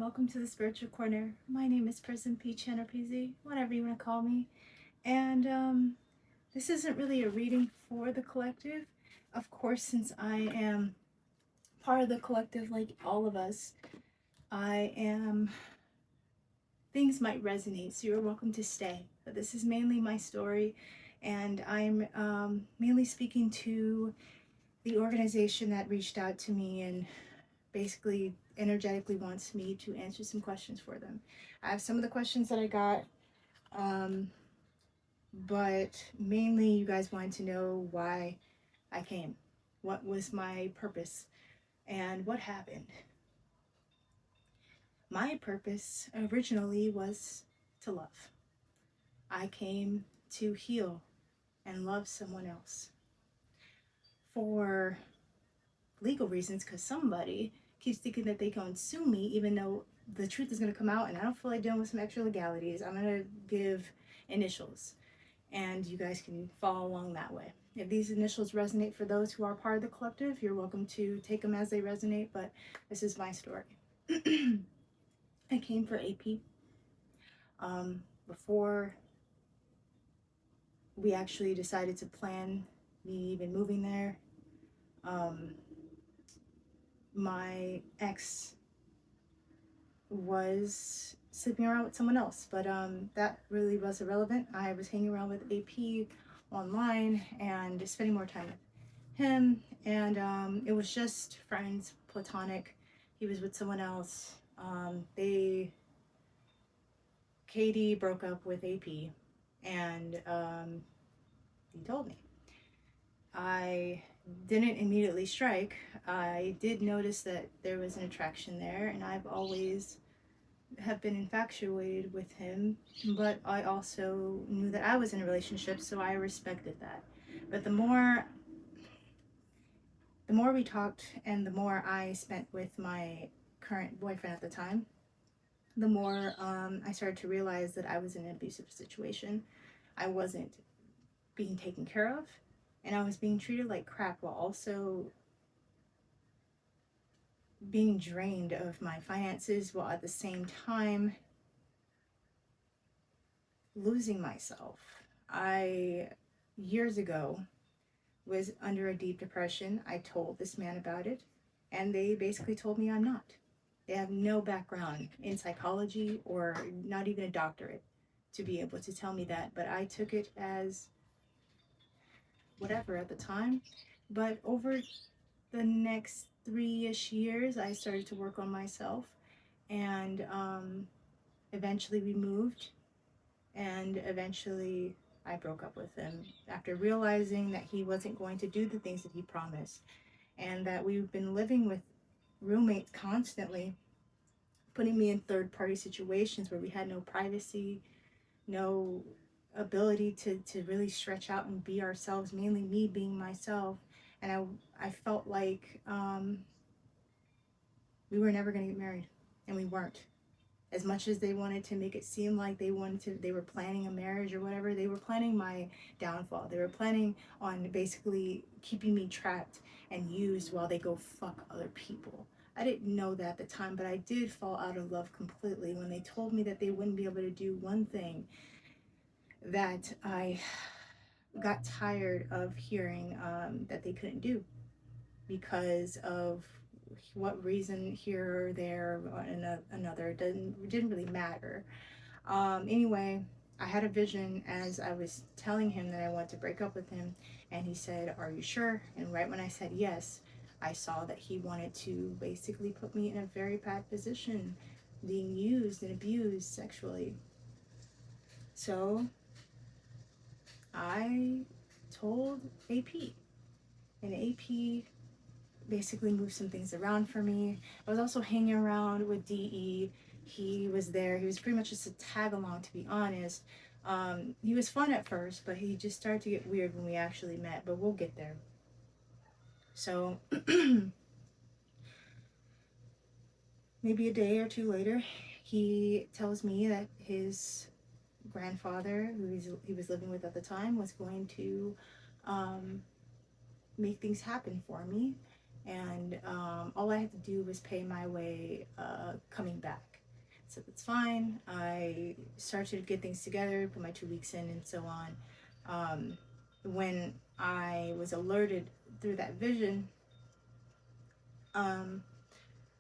welcome to the Spiritual Corner. My name is Prison Peach or PZ, whatever you want to call me. And this isn't really a reading for the collective. Of course, since I am part of the collective, like all of us, I am. Things might resonate, so you're welcome to stay. But this is mainly my story, and I'm mainly speaking to the organization that reached out to me and basically energetically wants me to answer some questions for them. I have some of the questions that I got, but mainly you guys wanted to know why I came, what was my purpose, and what happened. My purpose originally was to love. I came to heal and love someone else for legal reasons, because somebody keeps thinking that they can sue me even though the truth is going to come out, and I don't feel like dealing with some extra legalities. I'm going to give initials and you guys can follow along that way. If these initials resonate for those who are part of the collective, you're welcome to take them as they resonate, but this is my story. I came for AP before we actually decided to plan me even moving there. My ex was sleeping around with someone else, but that really was irrelevant. I was hanging around with AP online and spending more time with him, and it was just friends, platonic. He was with someone else. Katie broke up with AP, and he told me. I didn't immediately strike. I did notice that there was an attraction there, and I've always have been infatuated with him, but I also knew that I was in a relationship, so I respected that. But the more we talked and the more I spent with my current boyfriend at the time, the more I started to realize that I was in an abusive situation. I wasn't being taken care of, and I was being treated like crap while also being drained of my finances, while at the same time losing myself. I, years ago, was under a deep depression. I told this man about it, and they basically told me I'm not. They have no background in psychology or not even a doctorate to be able to tell me that, but I took it as whatever at the time. But over the next 3-ish years, I started to work on myself, and eventually we moved, and eventually I broke up with him after realizing that he wasn't going to do the things that he promised, and that we've been living with roommates constantly, putting me in third party situations where we had no privacy, no ability to really stretch out and be ourselves, mainly me being myself. And I felt like we were never going to get married, and we weren't. As much as they wanted to make it seem like they were planning a marriage or whatever, they were planning my downfall. They were planning on basically keeping me trapped and used while they go fuck other people. I didn't know that at the time, but I did fall out of love completely when they told me that they wouldn't be able to do one thing that I got tired of hearing that they couldn't do because of what reason here or there or another. It didn't really matter. Anyway, I had a vision as I was telling him that I wanted to break up with him, and he said, "Are you sure?" And right when I said yes, I saw that he wanted to basically put me in a very bad position, being used and abused sexually. So I told AP, and AP basically moved some things around for me. I was also hanging around with DE. He was there. He was pretty much just a tag along, to be honest. He was fun at first, but he just started to get weird when we actually met, but we'll get there. So maybe a day or two later, he tells me that his grandfather, who he was living with at the time, was going to make things happen for me, and all I had to do was pay my way coming back. So that's fine. I started to get things together, put my 2 weeks in, and so on. When I was alerted through that vision, um,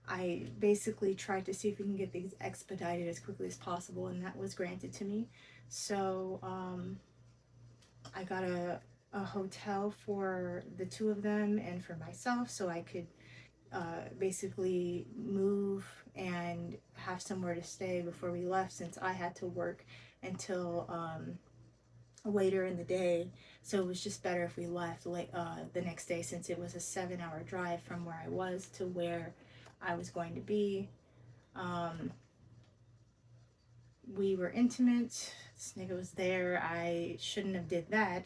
I basically tried to see if we can get things expedited as quickly as possible, and that was granted to me. So I got a hotel for the two of them and for myself so I could basically move and have somewhere to stay before we left, since I had to work until later in the day. So it was just better if we left the next day, since it was a 7 hour drive from where I was to where I was going to be. Um, we were intimate. This nigga was there. I shouldn't have did that.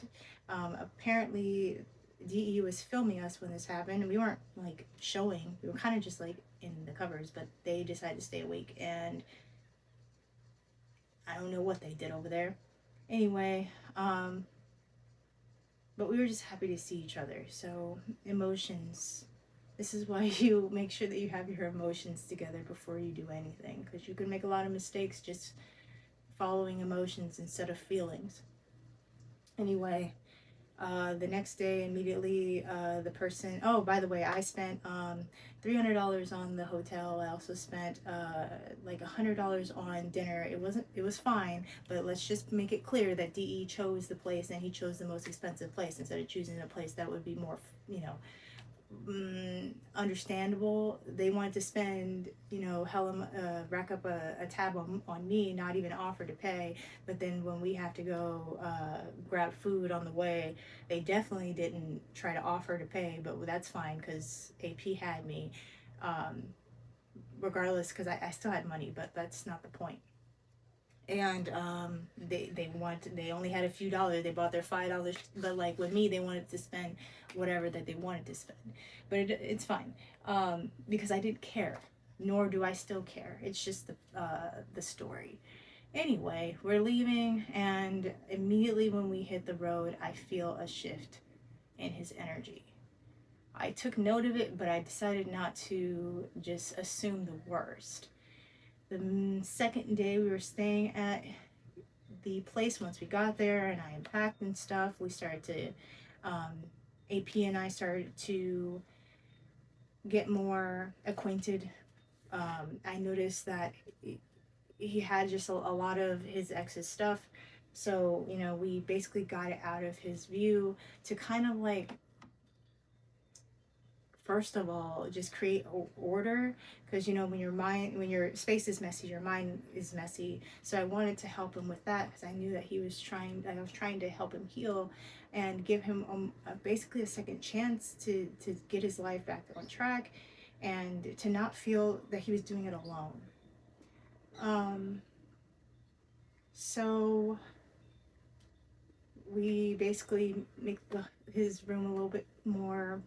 Apparently, DE was filming us when this happened. We weren't like showing. We were kind of just like in the covers, but they decided to stay awake, and I don't know what they did over there. Anyway, but we were just happy to see each other. So emotions. This is why you make sure that you have your emotions together before you do anything, because you can make a lot of mistakes just following emotions instead of feelings. Anyway, the next day, immediately, the person. Oh, by the way, I spent $300 on the hotel. I also spent like $100 on dinner. It wasn't. It was fine, but let's just make it clear that DE chose the place, and he chose the most expensive place instead of choosing a place that would be more, understandable. They wanted to spend, hella, rack up a tab on me, not even offer to pay. But then when we have to go grab food on the way, they definitely didn't try to offer to pay. But that's fine because AP had me, um, regardless, because I still had money, but that's not the point. And they only had a few dollars. They bought their $5, but like with me, they wanted to spend whatever that they wanted to spend. But it's fine, because I didn't care, nor do I still care. It's just the story. Anyway, we're leaving, and immediately when we hit the road, I feel a shift in his energy. I took note of it, but I decided not to just assume the worst. The second day we were staying at the place, once we got there and I unpacked and stuff, we started to, AP and I started to get more acquainted. I noticed that he had just a lot of his ex's stuff. So, we basically got it out of his view to kind of like, first of all, just create order, because when your space is messy, your mind is messy. So I wanted to help him with that, because I knew that I was trying to help him heal and give him basically a second chance to get his life back on track, and to not feel that he was doing it alone. So we basically make his room a little bit more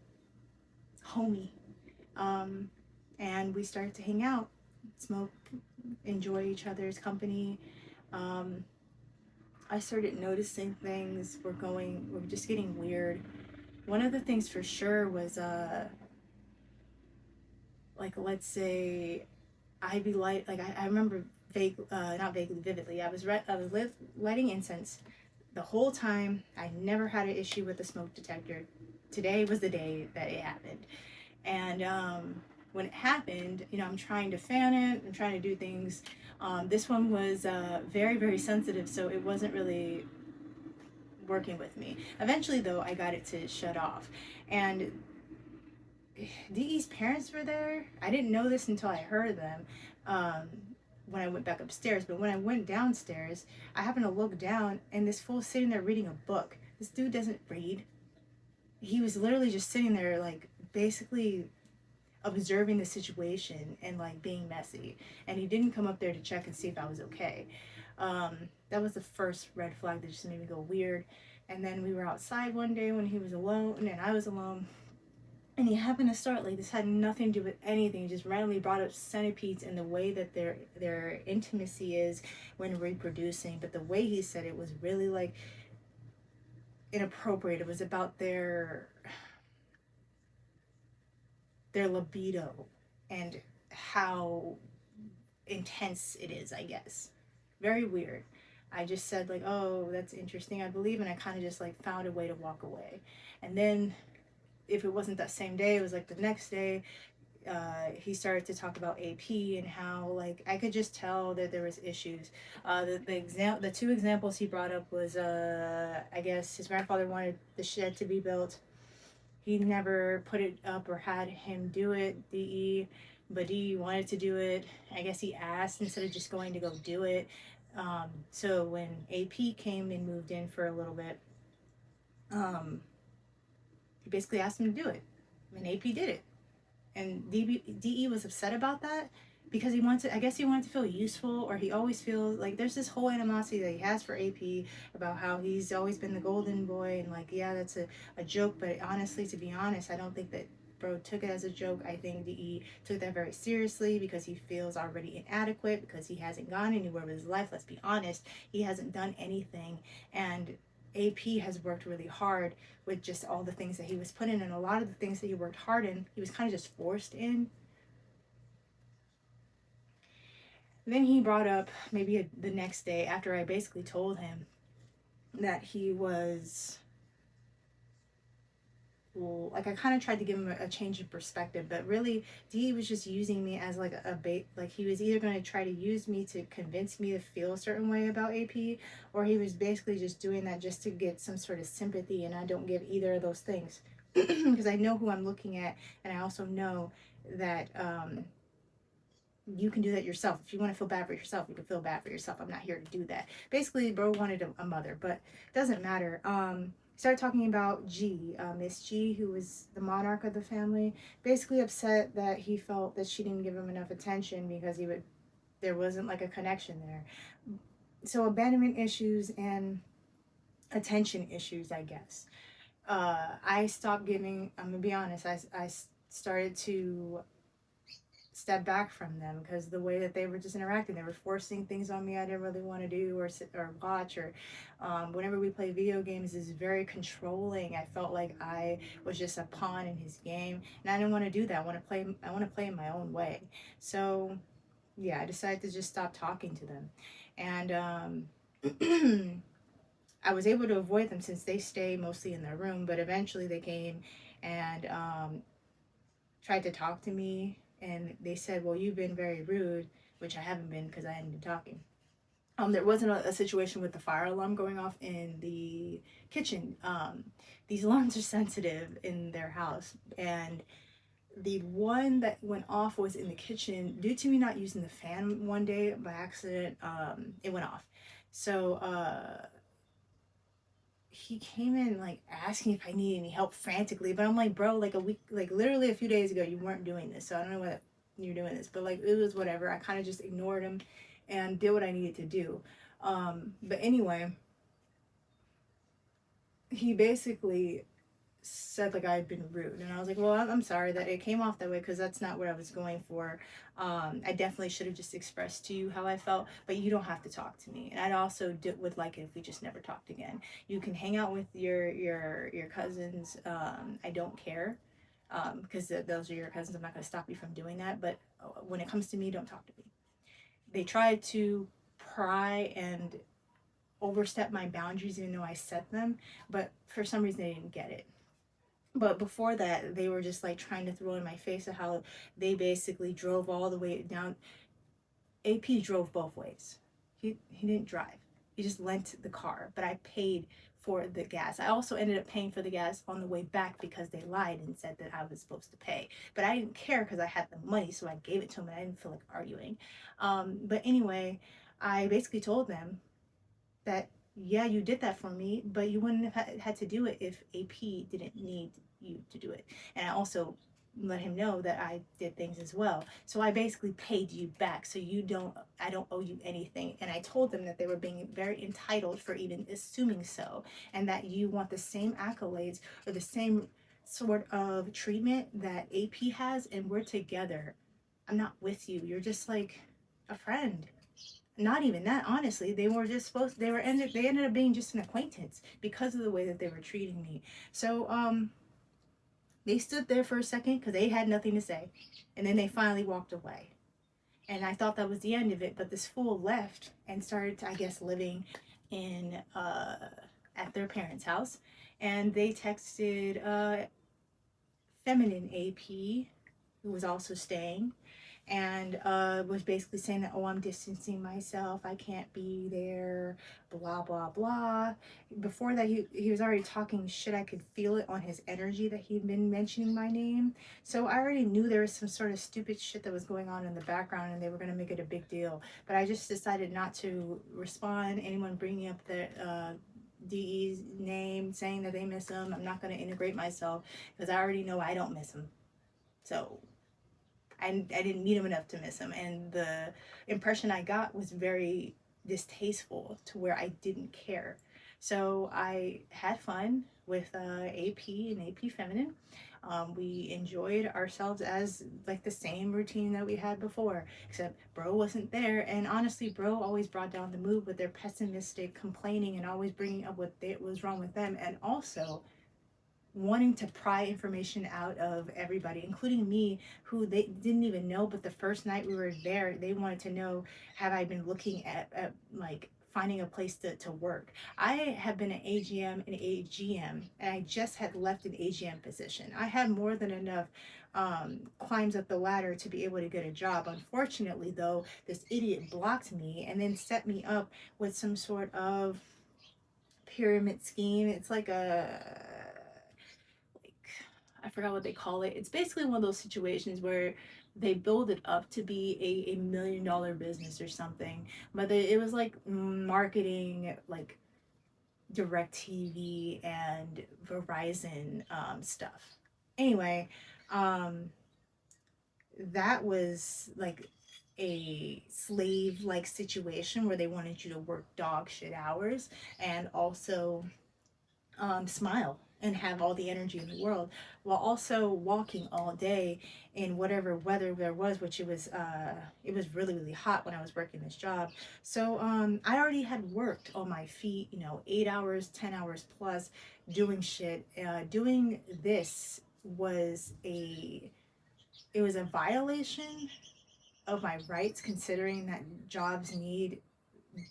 homey. Um, and we started to hang out, smoke, enjoy each other's company. Um, I started noticing things were just getting weird. One of the things for sure was, like, let's say, I'd be I remember not vaguely, vividly. I was lighting incense the whole time. I never had an issue with the smoke detector. Today was the day that it happened. And when it happened, I'm trying to fan it, I'm trying to do things. This one was very, very sensitive, so it wasn't really working with me. Eventually, though, I got it to shut off. And DE's parents were there. I didn't know this until I heard them, when I went back upstairs. But when I went downstairs, I happened to look down, and this fool's sitting there reading a book. This dude doesn't read. He was literally just sitting there, like, basically observing the situation and like being messy, and he didn't come up there to check and see if I was okay. That was the first red flag that just made me go weird. And then we were outside one day when he was alone and I was alone, and he happened to start, like, this had nothing to do with anything. He just randomly brought up centipedes and the way that their intimacy is when reproducing. But the way he said it was really like inappropriate. It was about their libido and how intense it is, I guess. Very weird. I just said like, oh, that's interesting, I believe, and I kind of just like found a way to walk away. And then if it wasn't that same day, it was like the next day. He started to talk about AP and how like I could just tell that there was issues. The two examples he brought up was I guess his grandfather wanted the shed to be built. He never put it up or had him do it, DE, but DE wanted to do it. I guess he asked instead of just going to go do it. So when AP came and moved in for a little bit, um, he basically asked him to do it, and AP did it. And DE was upset about that because he wanted to, I guess he wanted to feel useful, or he always feels like there's this whole animosity that he has for AP about how he's always been the golden boy, and like, yeah, that's a joke, but honestly, to be honest, I don't think that bro took it as a joke. I think DE took that very seriously because he feels already inadequate, because he hasn't gone anywhere with his life. Let's be honest, he hasn't done anything, and AP has worked really hard with just all the things that he was put in, and a lot of the things that he worked hard in, he was kind of just forced in. Then he brought up maybe the next day after I basically told him that he was, well, like I kind of tried to give him a change in perspective, but really D was just using me as like a bait. Like he was either going to try to use me to convince me to feel a certain way about AP, or he was basically just doing that just to get some sort of sympathy, and I don't give either of those things because I know who I'm looking at, and I also know that you can do that yourself. If you want to feel bad for yourself, you can feel bad for yourself. I'm not here to do that. Basically, bro wanted a mother, but it doesn't matter. Started talking about G, Miss G, who was the monarch of the family. Basically upset that he felt that she didn't give him enough attention because there wasn't like a connection there. So abandonment issues and attention issues, I guess. I stopped giving. I'm gonna be honest. I started to step back from them because the way that they were just interacting, they were forcing things on me I didn't really want to do or sit or watch, or whenever we play video games is very controlling. I felt like I was just a pawn in his game, and I didn't want to do that. I want to play in my own way. So yeah, I decided to just stop talking to them, and I was able to avoid them since they stay mostly in their room, but eventually they came and tried to talk to me, and they said, well, you've been very rude, which I haven't been because I hadn't been talking. There wasn't a situation with the fire alarm going off in the kitchen. These alarms are sensitive in their house, and the one that went off was in the kitchen due to me not using the fan one day by accident. It went off. So he came in like asking if I need any help frantically, but I'm like, bro, like a week, like literally a few days ago, you weren't doing this, so I don't know why you're doing this, but like it was whatever. I kind of just ignored him and did what I needed to do. But anyway, he basically said like I had been rude, and I was like, well, I'm sorry that it came off that way because that's not what I was going for. I definitely should have just expressed to you how I felt, but you don't have to talk to me. And I'd also would like it if we just never talked again. You can hang out with your cousins. I don't care because those are your cousins. I'm not going to stop you from doing that, but when it comes to me, don't talk to me. They tried to pry and overstep my boundaries even though I set them, but for some reason they didn't get it. But before that, they were just like trying to throw in my face of how they basically drove all the way down. AP drove both ways. He didn't drive. He just lent the car, but I paid for the gas. I also ended up paying for the gas on the way back because they lied and said that I was supposed to pay. But I didn't care because I had the money, so I gave it to him and I didn't feel like arguing. But anyway, I basically told them that yeah, you did that for me, but you wouldn't have had to do it if AP didn't need you to do it. And I also let him know that I did things as well. So I basically paid you back. So I don't owe you anything. And I told them that they were being very entitled for even assuming so, and that you want the same accolades or the same sort of treatment that AP has, and we're together. I'm not with you. You're just like a friend. Not even that, honestly. They were just supposed they ended up being just an acquaintance because of the way that they were treating me. So they stood there for a second because they had nothing to say, and then they finally walked away. And I thought that was the end of it, but this fool left and started, I guess, living in at their parents' house, and they texted feminine AP, who was also staying, and was basically saying that, oh, I'm distancing myself, I can't be there, blah blah blah. Before that, he was already talking shit. I could feel it on his energy that he'd been mentioning my name. So I already knew there was some sort of stupid shit that was going on in the background, and they were going to make it a big deal. But I just decided not to respond. Anyone bringing up the DE's name, saying that they miss him, I'm not going to integrate myself, because I already know I don't miss him. So I didn't meet him enough to miss him. And the impression I got was very distasteful, to where I didn't care. So I had fun with AP and AP Feminine. We enjoyed ourselves as like the same routine that we had before, except bro wasn't there. And honestly, bro always brought down the mood with their pessimistic complaining and always bringing up what was wrong with them. And also wanting to pry information out of everybody, including me, who they didn't even know. But the first night we were there, they wanted to know, have I been looking at like finding a place to work? I have been an AGM and AGM, and I just had left an AGM position. I had more than enough climbs up the ladder to be able to get a job. Unfortunately, though, this idiot blocked me and then set me up with some sort of pyramid scheme. It's like I forgot what they call it. It's basically one of those situations where they build it up to be a $1 million business or something, but it was like marketing, like DirecTV and Verizon stuff. Anyway, um, that was like a slave like situation where they wanted you to work dog shit hours and also smile and have all the energy in the world, while also walking all day in whatever weather there was, which it was really really hot when I was working this job. So I already had worked on my feet, 8 hours, 10 hours plus, doing shit. Doing this was a violation of my rights, considering that jobs need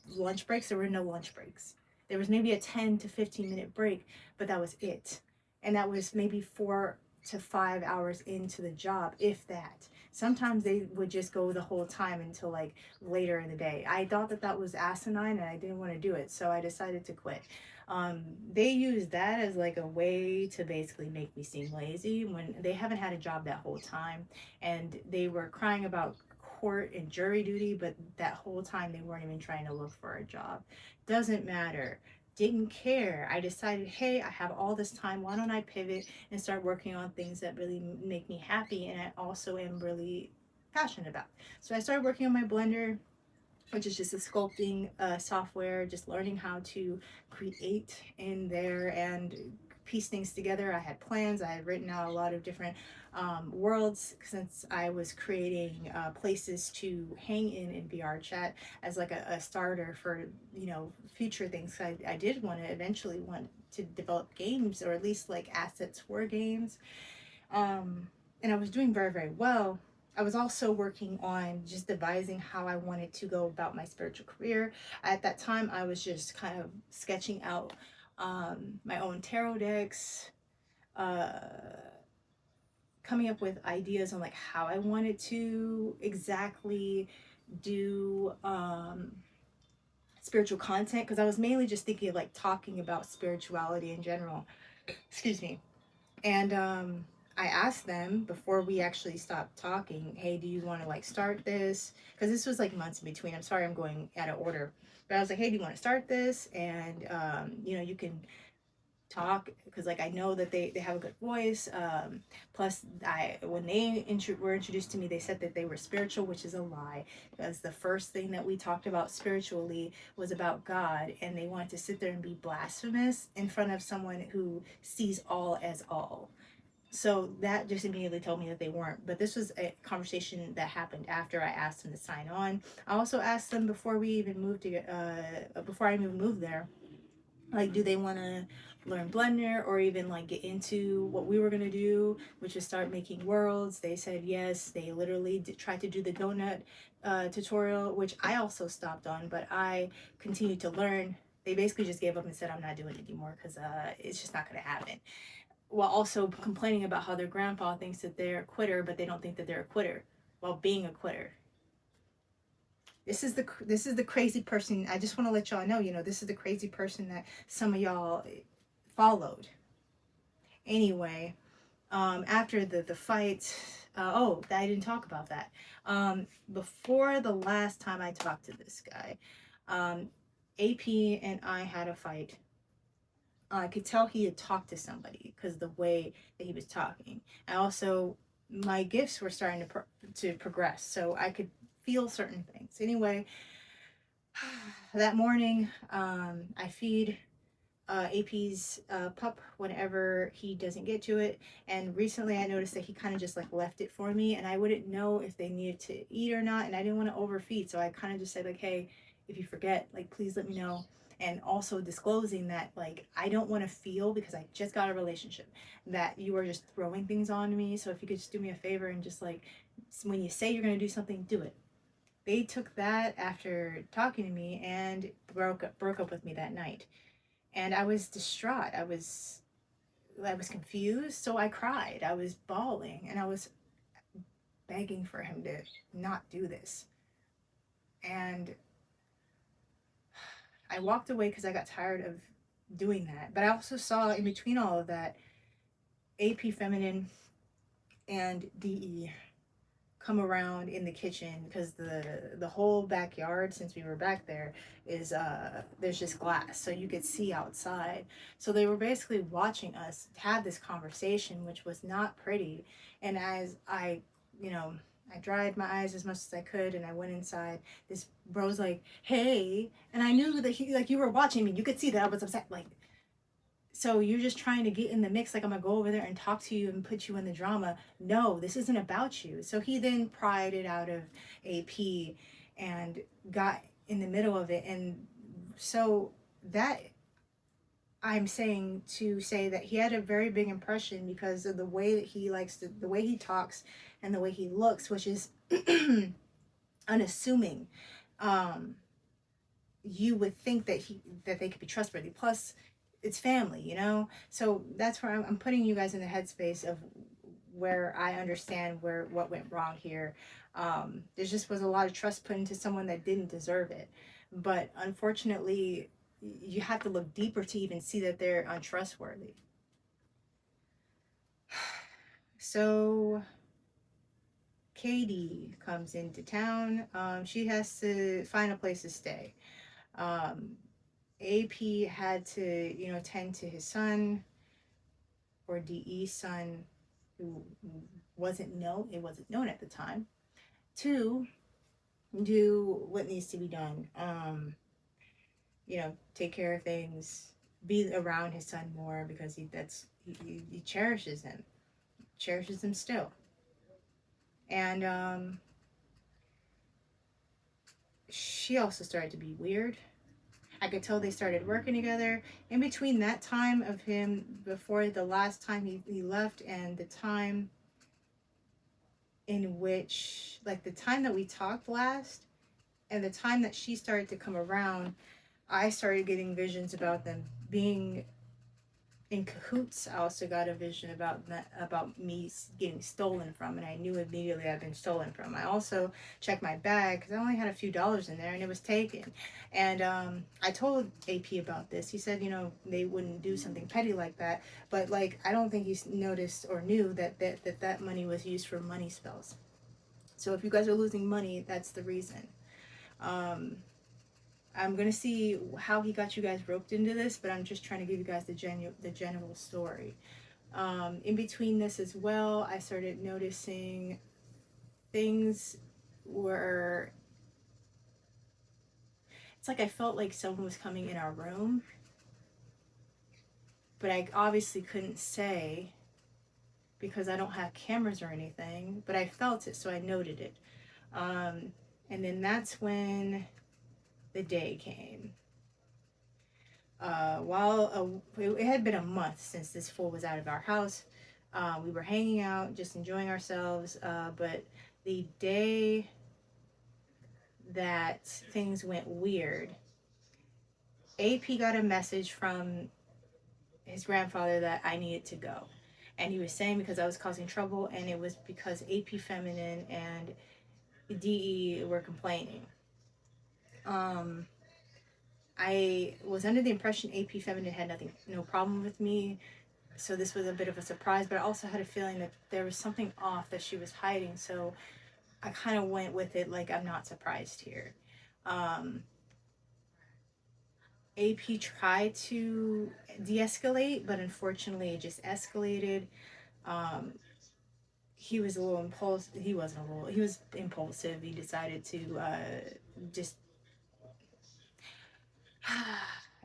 lunch breaks. There were no lunch breaks. There was maybe a 10 to 15-minute break, but that was it. And that was maybe 4 to 5 hours into the job, if that. Sometimes they would just go the whole time until like later in the day. I thought that that was asinine and I didn't want to do it, so I decided to quit. They use that as like a way to basically make me seem lazy when they haven't had a job that whole time, and they were crying about court and jury duty, but that whole time they weren't even trying to look for a job. Doesn't matter. Didn't care. I decided, hey, I have all this time. Why don't I pivot and start working on things that really make me happy and I also am really passionate about? So I started working on my Blender, which is just a sculpting software, just learning how to create in there and piece things together. I had plans. I had written out a lot of different worlds, since I was creating places to hang in VR chat as like a starter for future things. I did want to develop games, or at least like assets for games, and I was doing very, very well. I was also working on just devising how I wanted to go about my spiritual career. At that time, I was just kind of sketching out my own tarot decks, uh, coming up with ideas on like how I wanted to exactly do spiritual content, because I was mainly just thinking of like talking about spirituality in general. Excuse me. And I asked them before we actually stopped talking, hey, do you want to like start this? Because this was like months in between. I'm sorry, I'm going out of order. But I was like, hey, do you want to start this? And, you can talk, because like I know that they have a good voice. Plus, when they were introduced to me, they said that they were spiritual, which is a lie, because the first thing that we talked about spiritually was about God, and they wanted to sit there and be blasphemous in front of someone who sees all as all. So that just immediately told me that they weren't. But this was a conversation that happened after I asked them to sign on. I also asked them before we even moved to before I even moved there, Like, do they want to learn Blender or even like get into what we were going to do, which is start making worlds? They said yes. They literally tried to do the donut tutorial, which I also stopped on, but I continued to learn. They basically just gave up and said, I'm not doing it anymore because it's just not going to happen. While also complaining about how their grandpa thinks that they're a quitter, but they don't think that they're a quitter while being a quitter. This is the crazy person. I just want to let y'all know, this is the crazy person that some of y'all followed. Anyway, after the fight, I didn't talk about that. Before the last time I talked to this guy, AP and I had a fight. I could tell he had talked to somebody because the way that he was talking. I also, my gifts were starting to progress, so I could feel certain things. Anyway, that morning, I feed AP's pup whenever he doesn't get to it. And recently I noticed that he kind of just like left it for me, and I wouldn't know if they needed to eat or not. And I didn't want to overfeed. So I kind of just said, like, hey, if you forget, like, please let me know. And also disclosing that, like, I don't want to feel, because I just got a relationship, that you are just throwing things on me. So if you could just do me a favor and just like, when you say you're going to do something, do it. They took that after talking to me and broke up with me that night, and I was distraught. I was confused, so I cried. I was bawling, and I was begging for him to not do this. And I walked away because I got tired of doing that. But I also saw in between all of that AP Feminine and DE come around in the kitchen, because the whole backyard, since we were back there, is there's just glass, so you could see outside. So they were basically watching us have this conversation, which was not pretty. And as I, you know, I dried my eyes as much as I could, and I went inside. This bro's like, hey, and I knew that he, like, you were watching me, you could see that I was upset. Like, so you're just trying to get in the mix, like I'm gonna go over there and talk to you and put you in the drama. No, this isn't about you. So he then pried it out of AP and got in the middle of it. And so that, I'm saying to say that he had a very big impression because of the way that he likes to, the way he talks and the way he looks, which is unassuming. um you would think that they could be trustworthy. Plus, it's family. So that's where I'm putting you guys in the headspace of where I understand where what went wrong here. There just was a lot of trust put into someone that didn't deserve it, but unfortunately, you have to look deeper to even see that they're untrustworthy. So Katie comes into town. She has to find a place to stay. Um, AP had to, tend to his son, or DE's son, who it wasn't known at the time, to do what needs to be done. Take care of things, be around his son more, because he cherishes him still. And she also started to be weird. I could tell they started working together. In between that time of him, before the last time he left, and the time in which, like, the time that we talked last and the time that she started to come around, I started getting visions about them being in cahoots. I also got a vision about me getting stolen from, and I knew immediately I'd been stolen from. I also checked my bag because I only had a few dollars in there, and it was taken. And I told AP about this. He said, they wouldn't do something petty like that, but, like, I don't think he noticed or knew that money was used for money spells. So if you guys are losing money, that's the reason. Um, I'm gonna see how he got you guys roped into this, but I'm just trying to give you guys the general story. In between this as well, I started noticing things were. It's like I felt like someone was coming in our room, but I obviously couldn't say because I don't have cameras or anything. But I felt it, so I noted it. And then that's when the day came. It had been a month since this fool was out of our house. We were hanging out, just enjoying ourselves. But the day that things went weird, AP got a message from his grandfather that I needed to go. And he was saying because I was causing trouble, and it was because AP Feminine and DE were complaining. Um, I was under the impression AP Feminine had no problem with me, so this was a bit of a surprise, but I also had a feeling that there was something off that she was hiding, so I kind of went with it like I'm not surprised here. Um, AP tried to de escalate, but unfortunately it just escalated. Um, he was a little impulsive. He wasn't a little, he was impulsive. He decided to just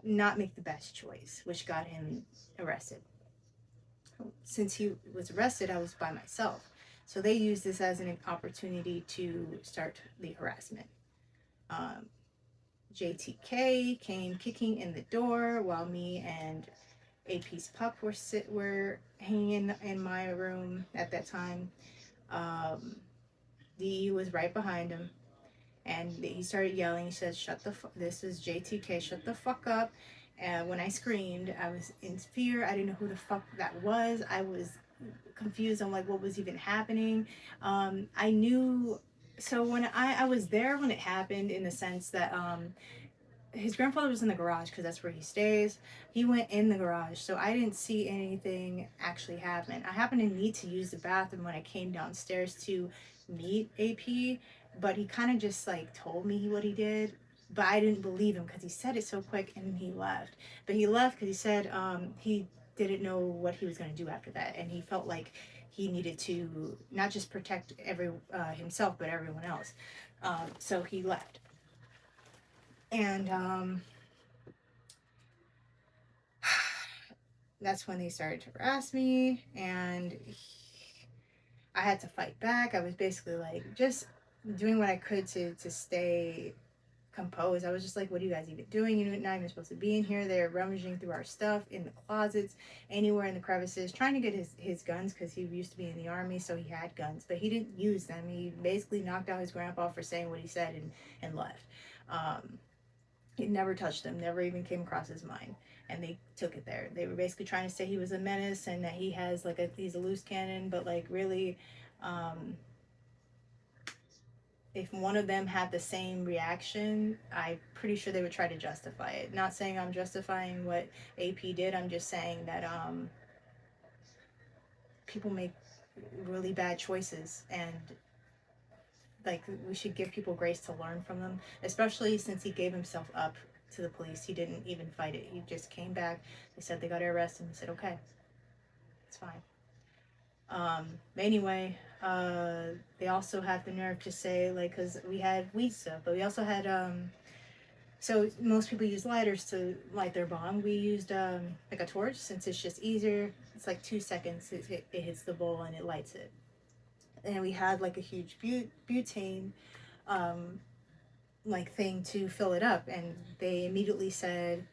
not make the best choice, which got him arrested. Since he was arrested, I was by myself. So they used this as an opportunity to start the harassment. Um, JTK came kicking in the door while me and AP's pup were hanging in my room at that time. Um, DE was right behind him, and he started yelling. He said, "Shut the fuck!" This is JTK. Shut the fuck up! And when I screamed, I was in fear. I didn't know who the fuck that was. I was confused on like what was even happening. I knew. So when I was there when it happened, in the sense that his grandfather was in the garage because that's where he stays. He went in the garage, so I didn't see anything actually happen. I happened to need to use the bathroom when I came downstairs to meet AP, but he kind of just like told me what he did. But I didn't believe him because he said it so quick and he left. But he left because he said he didn't know what he was going to do after that, and he felt like he needed to not just protect himself but everyone else. So he left, and that's when they started to harass me, and I had to fight back. I was basically like just doing what I could to stay composed. I was just like, what are you guys even doing? You're not even supposed to be in here. They're rummaging through our stuff in the closets, anywhere in the crevices, trying to get his guns because he used to be in the army, so he had guns, but he didn't use them. He basically knocked out his grandpa for saying what he said and left. He never touched them, never even came across his mind. And they took it there. They were basically trying to say he was a menace and that he has he's a loose cannon, but like really, um, if one of them had the same reaction, I'm pretty sure they would try to justify it. Not saying I'm justifying what AP did. I'm just saying that people make really bad choices, and like we should give people grace to learn from them, especially since he gave himself up to the police. He didn't even fight it. He just came back. They said they got to arrest him. He said, okay, it's fine. But anyway, they also had the nerve to say, like, because we had weed stuff, but we also had, so most people use lighters to light their bong. We used, like a torch, since it's just easier. It's like 2 seconds, it hits the bowl and it lights it. And we had like a huge butane, um, like thing to fill it up, and they immediately said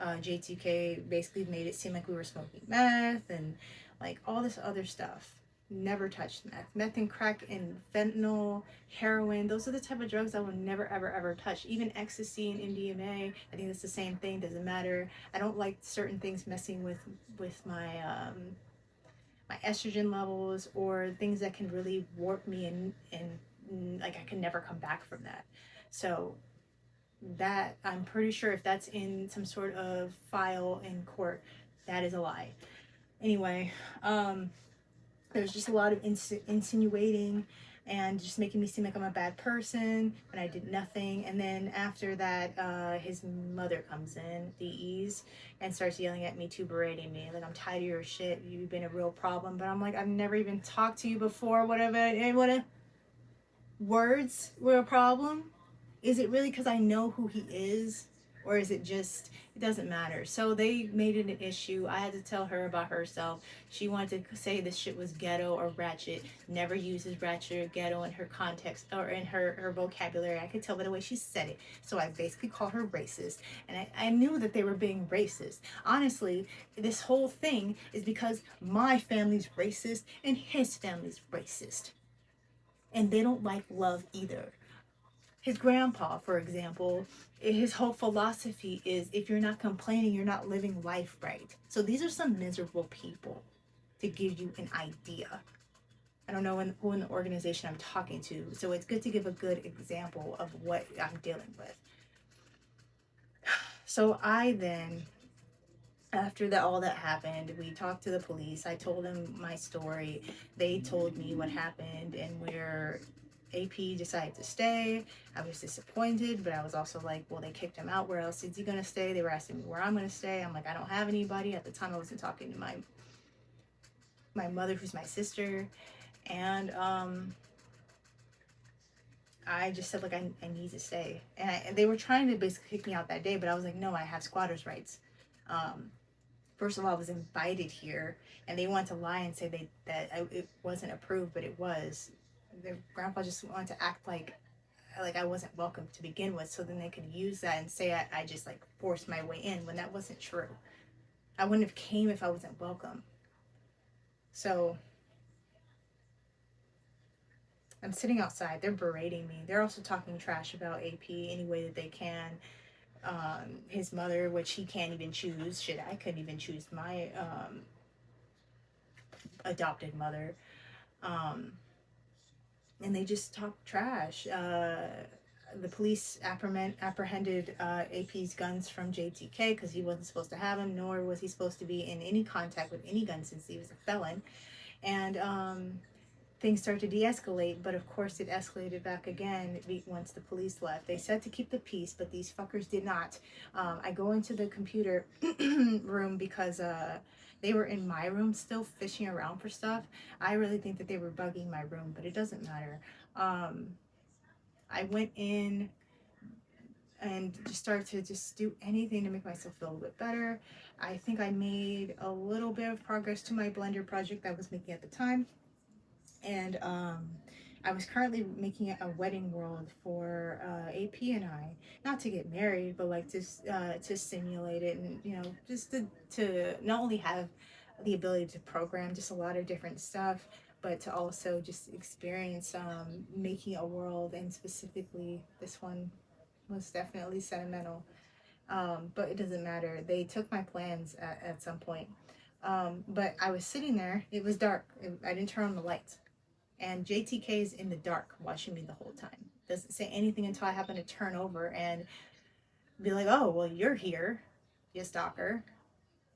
JTK basically made it seem like we were smoking meth and like all this other stuff. Never touched meth and crack and fentanyl, heroin. Those are the type of drugs I will never ever ever touch. Even ecstasy and MDMA, I think it's the same thing. Doesn't matter. I don't like certain things messing with my estrogen levels, or things that can really warp me, and like I can never come back from that. So that, I'm pretty sure if that's in some sort of file in court, that is a lie. Anyway, there's just a lot of insinuating and just making me seem like I'm a bad person when I did nothing. And then after that, his mother comes in, DE's, and starts yelling at me too, berating me. Like, I'm tired of your shit. You've been a real problem. But I'm like, I've never even talked to you before. What words were a problem? Is it really because I know who he is? Or is it just, it doesn't matter. So they made it an issue. I had to tell her about herself. She wanted to say this shit was ghetto or ratchet. Never uses ratchet or ghetto in her context or in her vocabulary. I could tell by the way she said it. So I basically called her racist. And I knew that they were being racist. Honestly, this whole thing is because my family's racist and his family's racist. And they don't like love either. His grandpa, for example, his whole philosophy is if you're not complaining, you're not living life right. So these are some miserable people, to give you an idea. I don't know who in the organization I'm talking to, so it's good to give a good example of what I'm dealing with. So I then, after that all that happened, we talked to the police. I told them my story. They told me what happened, and where AP decided to stay. I was disappointed, but I was also like, well, they kicked him out. Where else is he gonna stay? They were asking me where I'm gonna stay. I'm like, I don't have anybody. At the time I wasn't talking to my mother, who's my sister. And I just said like I need to stay. And they were trying to basically kick me out that day, but I was like, no, I have squatters rights. First of all, I was invited here, and they wanted to lie and say it wasn't approved, but it was. Their grandpa just wanted to act like I wasn't welcome to begin with, so then they could use that and say I just like forced my way in, when that wasn't true. I wouldn't have came if I wasn't welcome. So I'm sitting outside. They're berating me. They're also talking trash about AP any way that they can. His mother, which he can't even choose. Shit, I couldn't even choose my adopted mother. Um, and they just talk trash. The police apprehended AP's guns from JTK because he wasn't supposed to have them, nor was he supposed to be in any contact with any guns since he was a felon. And things started to de-escalate, but of course it escalated back again once the police left. They said to keep the peace, but these fuckers did not. I go into the computer room because they were in my room still fishing around for stuff. I really think that they were bugging my room, but it doesn't matter. I went in and just started to just do anything to make myself feel a little bit better. I think I made a little bit of progress to my Blender project that I was making at the time. And I was currently making a wedding world for AP and I, not to get married, but like to simulate it, and just to not only have the ability to program just a lot of different stuff, but to also just experience making a world. And specifically, this one was definitely sentimental. But it doesn't matter. They took my plans at some point. But I was sitting there. It was dark. I didn't turn on the lights. And JTK is in the dark watching me the whole time. Doesn't say anything until I happen to turn over and be like, "Oh, well, you're here, you stalker."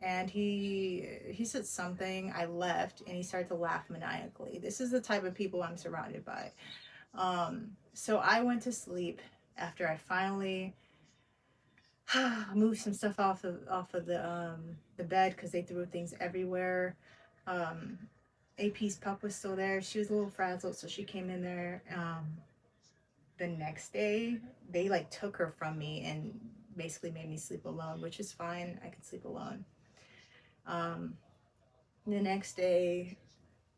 And he said something. I left, and he started to laugh maniacally. This is the type of people I'm surrounded by. So I went to sleep after I finally moved some stuff off of the bed because they threw things everywhere. Um, AP's pup was still there. She was a little frazzled, so she came in there. The next day, they like took her from me and basically made me sleep alone, which is fine. I can sleep alone. Um, the next day,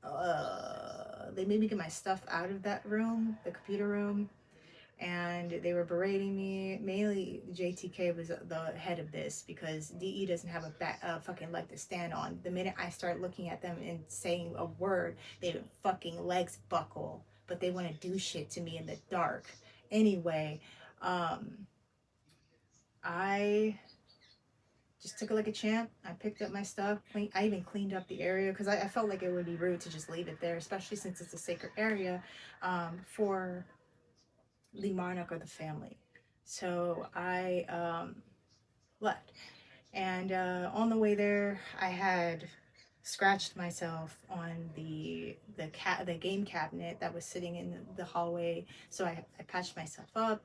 they made me get my stuff out of that room, the computer room, and they were berating me. Mainly, JTK was the head of this because DE doesn't have a fucking leg to stand on. The minute I start looking at them and saying a word, they fucking legs buckle, but they want to do shit to me in the dark. Anyway, I just took it like a champ. I picked up my stuff. I even cleaned up the area because I felt like it would be rude to just leave it there, especially since it's a sacred area for the monarch of the family. So I left. And on the way there, I had scratched myself on the game cabinet that was sitting in the hallway. So I patched myself up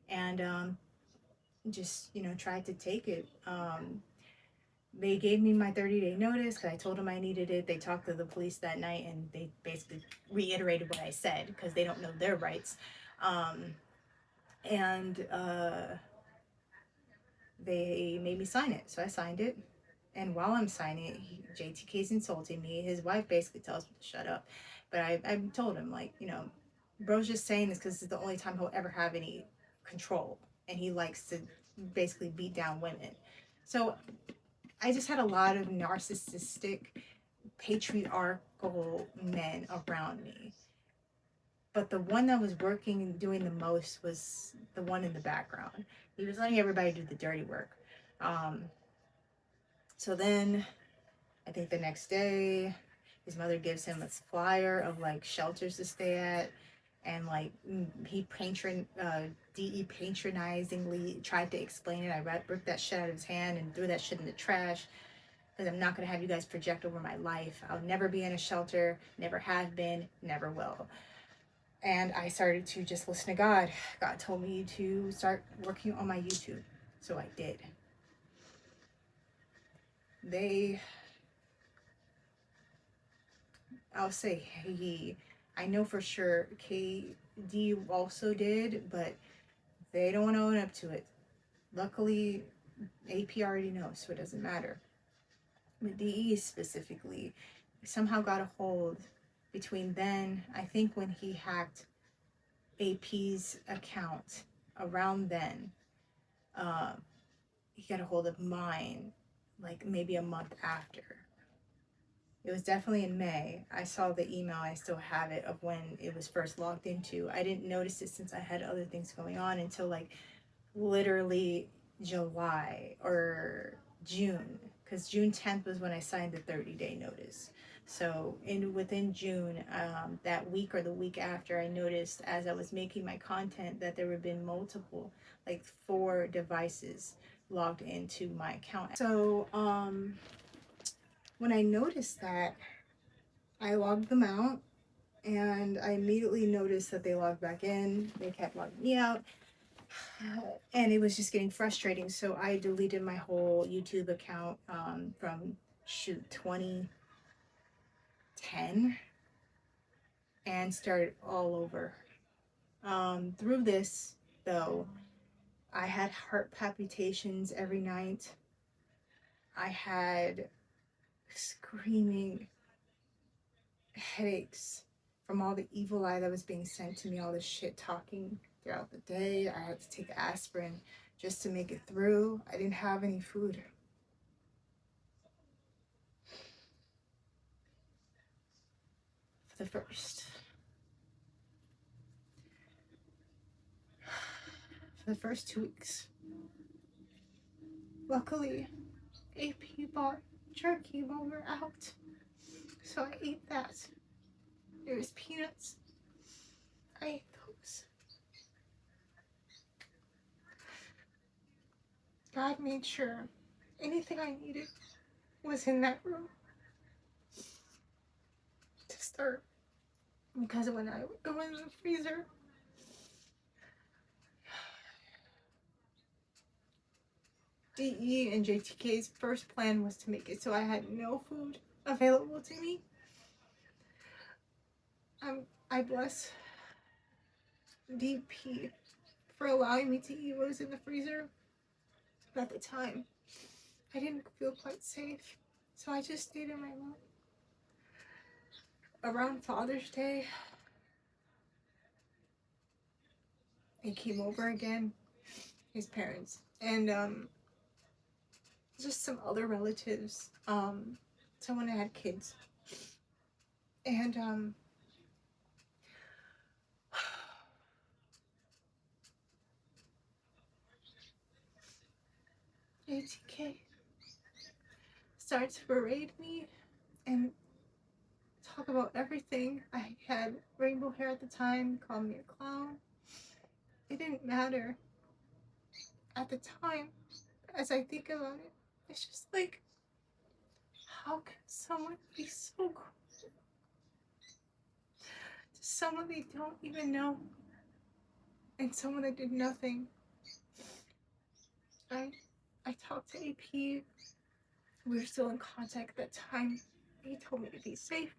and just tried to take it. They gave me my 30-day notice because I told them I needed it. They talked to the police that night and they basically reiterated what I said because they don't know their rights. And they made me sign it. So I signed it. And while I'm signing it, JTK's insulting me. His wife basically tells me to shut up. But I told him, like, bro's just saying this because it's the only time he'll ever have any control. And he likes to basically beat down women. So I just had a lot of narcissistic, patriarchal men around me. But the one that was working and doing the most was the one in the background. He was letting everybody do the dirty work. Um, so then I think the next day, his mother gives him a flyer of like shelters to stay at, and like he DE patronizingly tried to explain it. I ripped that shit out of his hand and threw that shit in the trash because I'm not gonna have you guys project over my life. I'll never be in a shelter, never have been, never will. And I started to just listen to God. God told me to start working on my YouTube, so I did. I'll say I know for sure KD also did, but they don't want to own up to it. Luckily, AP already knows, so it doesn't matter. But DE specifically somehow got a hold between then, I think when he hacked AP's account around then, uh, he got a hold of mine like maybe a month after. It was definitely in May. I saw the email, I still have it, of when it was first logged into. I didn't notice it since I had other things going on until like literally July or June, because June 10th was when I signed the 30-day notice. So within June, that week or the week after, I noticed as I was making my content that there had been multiple, like 4 devices logged into my account. So when I noticed that, I logged them out, and I immediately noticed that they logged back in. They kept logging me out, and it was just getting frustrating. So I deleted my whole YouTube account from 2010 and started all over. Through this, though, I had heart palpitations every night. I had screaming headaches from all the evil eye that was being sent to me, all the shit talking throughout the day. I had to take aspirin just to make it through. I didn't have any food. For the first 2 weeks. Luckily, AP bought jerky while we were out, so I ate that. There was peanuts. I ate those. God made sure anything I needed was in that room to start. Because when I would go in the freezer, DE and JTK's first plan was to make it so I had no food available to me. I bless DP for allowing me to eat what was in the freezer. But at the time, I didn't feel quite safe, so I just stayed in my room. Around Father's Day, they came over again, his parents, and just some other relatives, someone that had kids, and ATK started to berate me and talk about everything. I had rainbow hair at the time, called me a clown. It didn't matter at the time. As I think about it, it's just like, how can someone be so cruel to someone they don't even know, and someone that did nothing? I talked to AP. We were still in contact at that time. He told me to be safe.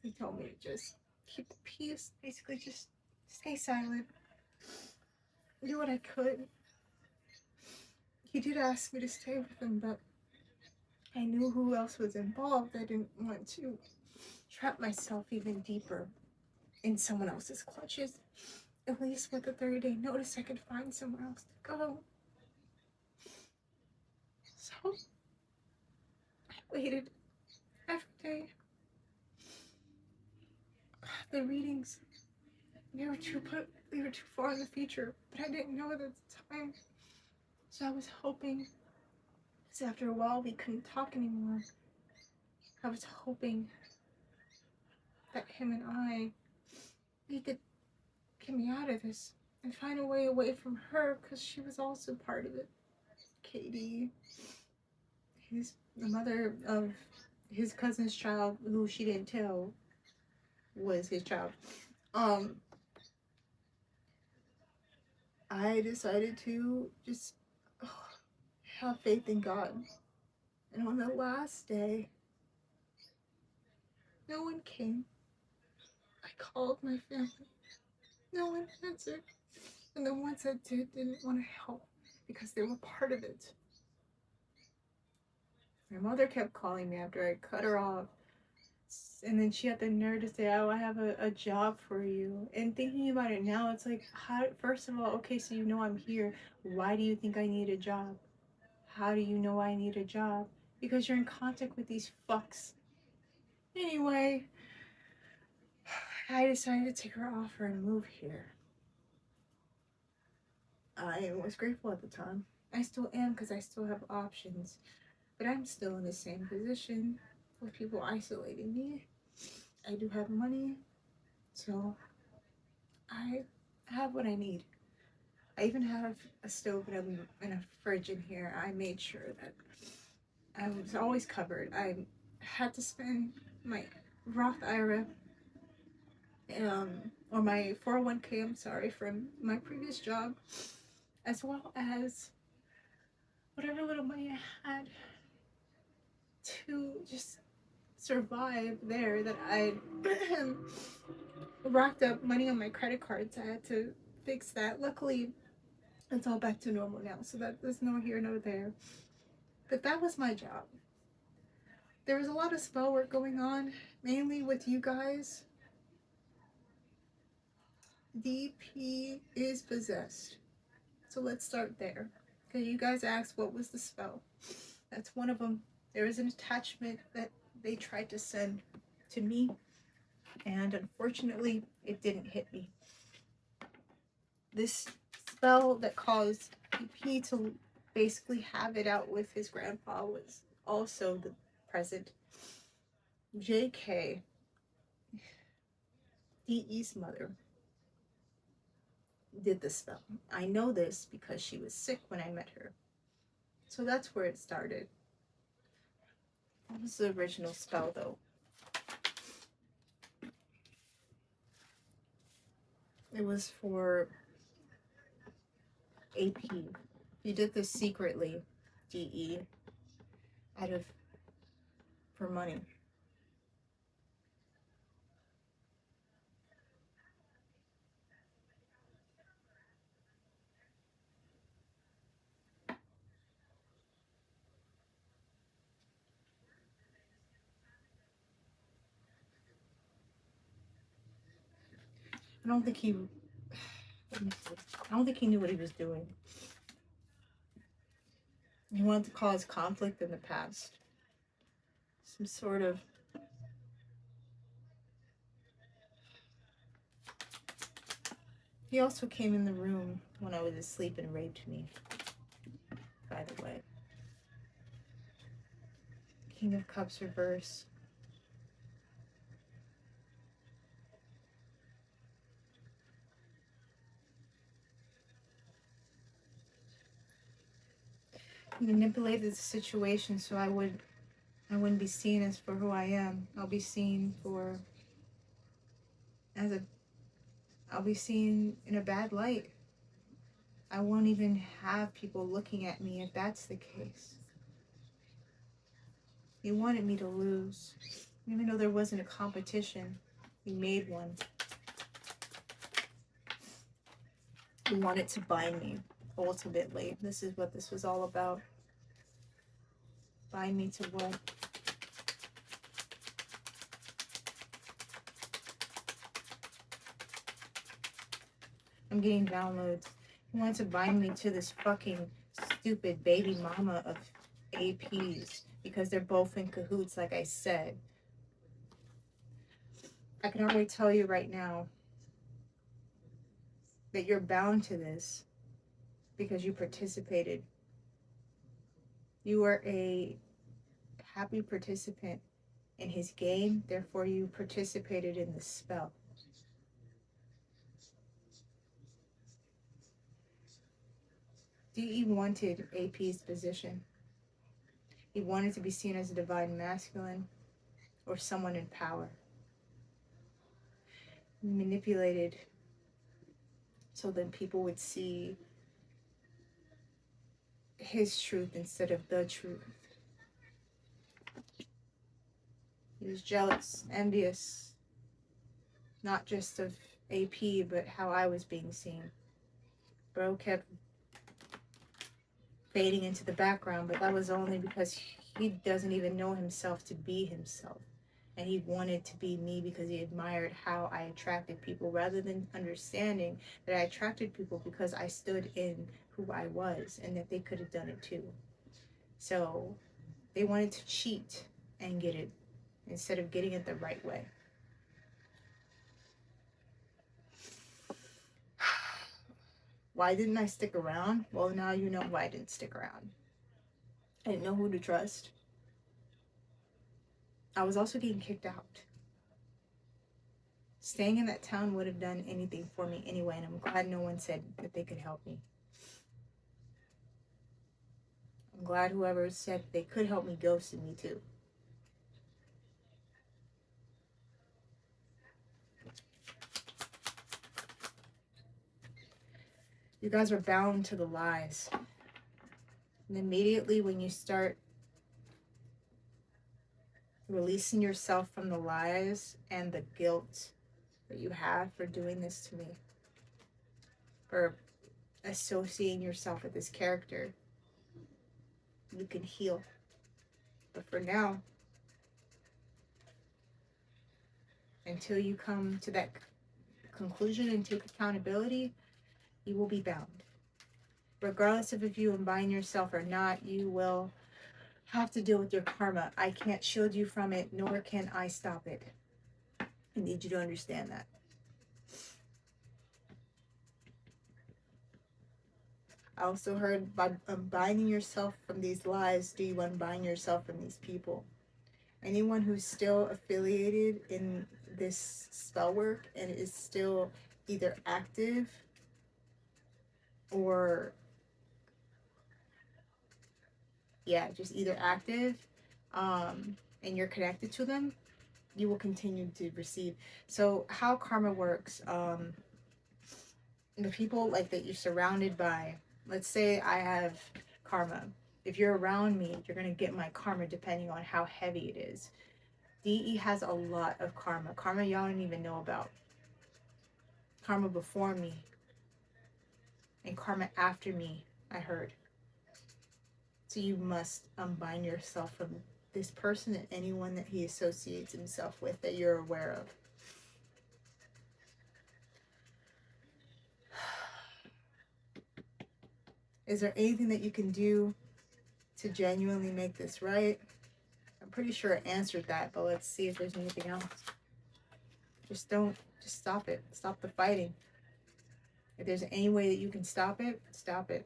He told me to just keep the peace, basically just stay silent, do what I could. he did ask me to stay with him, but I knew who else was involved. I didn't want to trap myself even deeper in someone else's clutches. At least with a 30-day notice, I could find somewhere else to go. So I waited every day. The readings, they were too far in the future, but I didn't know it at the time. So I was hoping, because after a while we couldn't talk anymore. I was hoping that him and he could get me out of this and find a way away from her, because she was also part of it. Katie, the mother of his cousin's child, who she didn't tell was his child. I decided to just have faith in God. And on the last day, no one came. I called my family. No one answered. And the ones that didn't want to help because they were part of it. My mother kept calling me after I cut her off. And then she had the nerve to say, oh, I have a job for you. And thinking about it now, it's like, first of all, okay, so you know I'm here. Why do you think I need a job? How do you know I need a job? Because you're in contact with these fucks. Anyway, I decided to take her offer and move here. I was grateful at the time. I still am, because I still have options. But I'm still in the same position with people isolating me. I do have money, so I have what I need. I even have a stove and a fridge in here. I made sure that I was always covered. I had to spend my Roth IRA, or my 401k, I'm sorry, from my previous job, as well as whatever little money I had to just survive there, that I racked up money on my credit cards. I had to fix that. Luckily, it's all back to normal now, so that there's no here, no there. But that was my job. There was a lot of spell work going on, mainly with you guys. DP is possessed. So let's start there. Because you guys asked what was the spell. That's one of them. There was an attachment that they tried to send to me, and unfortunately it didn't hit me. This spell that caused DP to basically have it out with his grandpa was also the present. JK, DE's mother, did the spell. I know this because she was sick when I met her. So that's where it started. What was the original spell, though? It was for AP. You did this secretly, DE, for money. I don't think he knew what he was doing. He wanted to cause conflict in the past. Some sort of... He also came in the room when I was asleep and raped me, by the way. King of Cups reverse. He manipulated the situation so I wouldn't be seen as for who I am. I'll be seen in a bad light. I won't even have people looking at me if that's the case. He wanted me to lose. Even though there wasn't a competition, he made one. He wanted to bind me. ultimately. This is what this was all about. Bind me to what? I'm getting downloads. He wants to bind me to this fucking stupid baby mama of APs because they're both in cahoots, like I said. I can already tell you right now that you're bound to this because you participated. You were a happy participant in his game, therefore you participated in the spell. DE wanted AP's position. He wanted to be seen as a divine masculine or someone in power. Manipulated so then people would see his truth instead of the truth. He was jealous, envious, not just of AP, but how I was being seen. Bro kept fading into the background, but that was only because he doesn't even know himself to be himself. And he wanted to be me because he admired how I attracted people, rather than understanding that I attracted people because I stood in who I was and that they could have done it too. So they wanted to cheat and get it instead of getting it the right way. Why didn't I stick around? Well, now you know why I didn't stick around. I didn't know who to trust. I was also getting kicked out. Staying in that town would have done anything for me anyway, and I'm glad no one said that they could help me. I'm glad whoever said they could help me ghosted me too. You guys are bound to the lies. And immediately when you start releasing yourself from the lies and the guilt that you have for doing this to me, for associating yourself with this character, you can heal. But for now, until you come to that conclusion and take accountability, you will be bound. Regardless of if you unbind yourself or not, you will have to deal with your karma. I can't shield you from it, nor can I stop it. I need you to understand that. I also heard, by unbinding yourself from these lies, do you unbind yourself from these people? Anyone who's still affiliated in this spell work and is still either active or just either active, and you're connected to them, you will continue to receive. So how karma works, the people like that you're surrounded by, let's say I have karma. If you're around me, you're going to get my karma depending on how heavy it is. DE has a lot of karma. Karma y'all don't even know about. Karma before me and karma after me, I heard. So you must unbind yourself from this person and anyone that he associates himself with that you're aware of. Is there anything that you can do to genuinely make this right? I'm pretty sure I answered that, but let's see if there's anything else. Just stop it. Stop the fighting. If there's any way that you can stop it, stop it.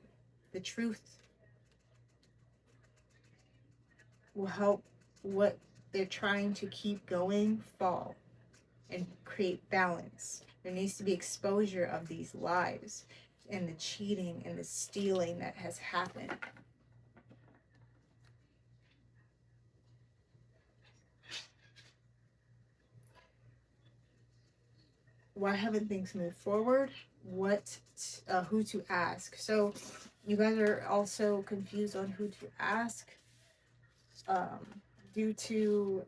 The truth will help what they're trying to keep going fall and create balance. There needs to be exposure of these lies and the cheating and the stealing that has happened. Why haven't things moved forward? Who to ask? So you guys are also confused on who to ask, due to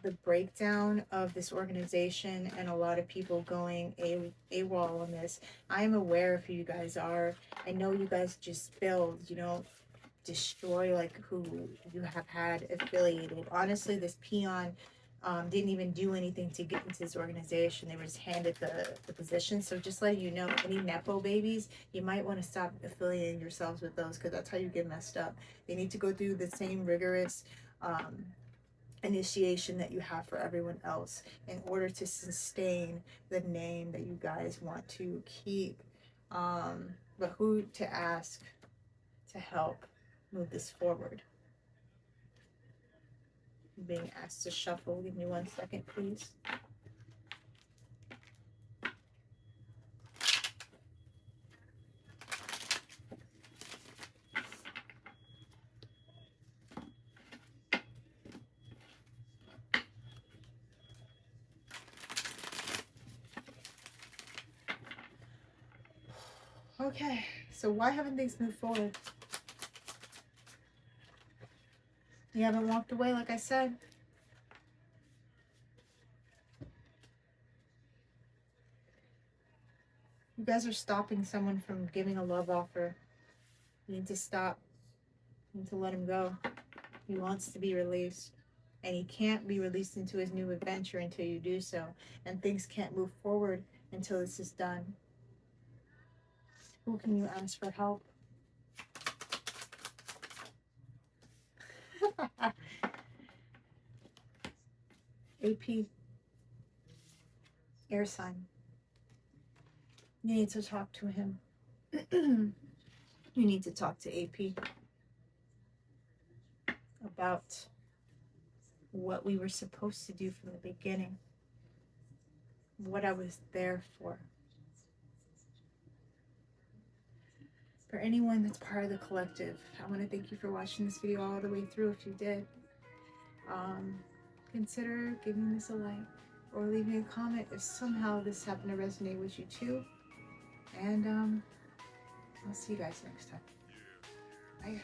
the breakdown of this organization and a lot of people going AWOL on this. I am aware of who you guys are. I know you guys just spilled, you know, destroy like who you have had affiliated. Honestly, this peon didn't even do anything to get into this organization. They were just handed the position. So just letting you know, any Nepo babies, you might want to stop affiliating yourselves with those, because that's how you get messed up. They need to go through the same rigorous initiation that you have for everyone else in order to sustain the name that you guys want to keep. But who to ask to help move this forward? I'm being asked to shuffle. Give me 1 second, please. Okay, so why haven't things moved forward? You haven't walked away, like I said. You guys are stopping someone from giving a love offer. You need to stop. You need to let him go. He wants to be released. And he can't be released into his new adventure until you do so. And things can't move forward until this is done. Who can you ask for help? AP. Air sign. You need to talk to him. You need to talk to AP about what we were supposed to do from the beginning. What I was there for. For anyone that's part of the collective, I want to thank you for watching this video all the way through. If you did, consider giving this a like or leaving a comment if somehow this happened to resonate with you too. And I'll see you guys next time. Bye.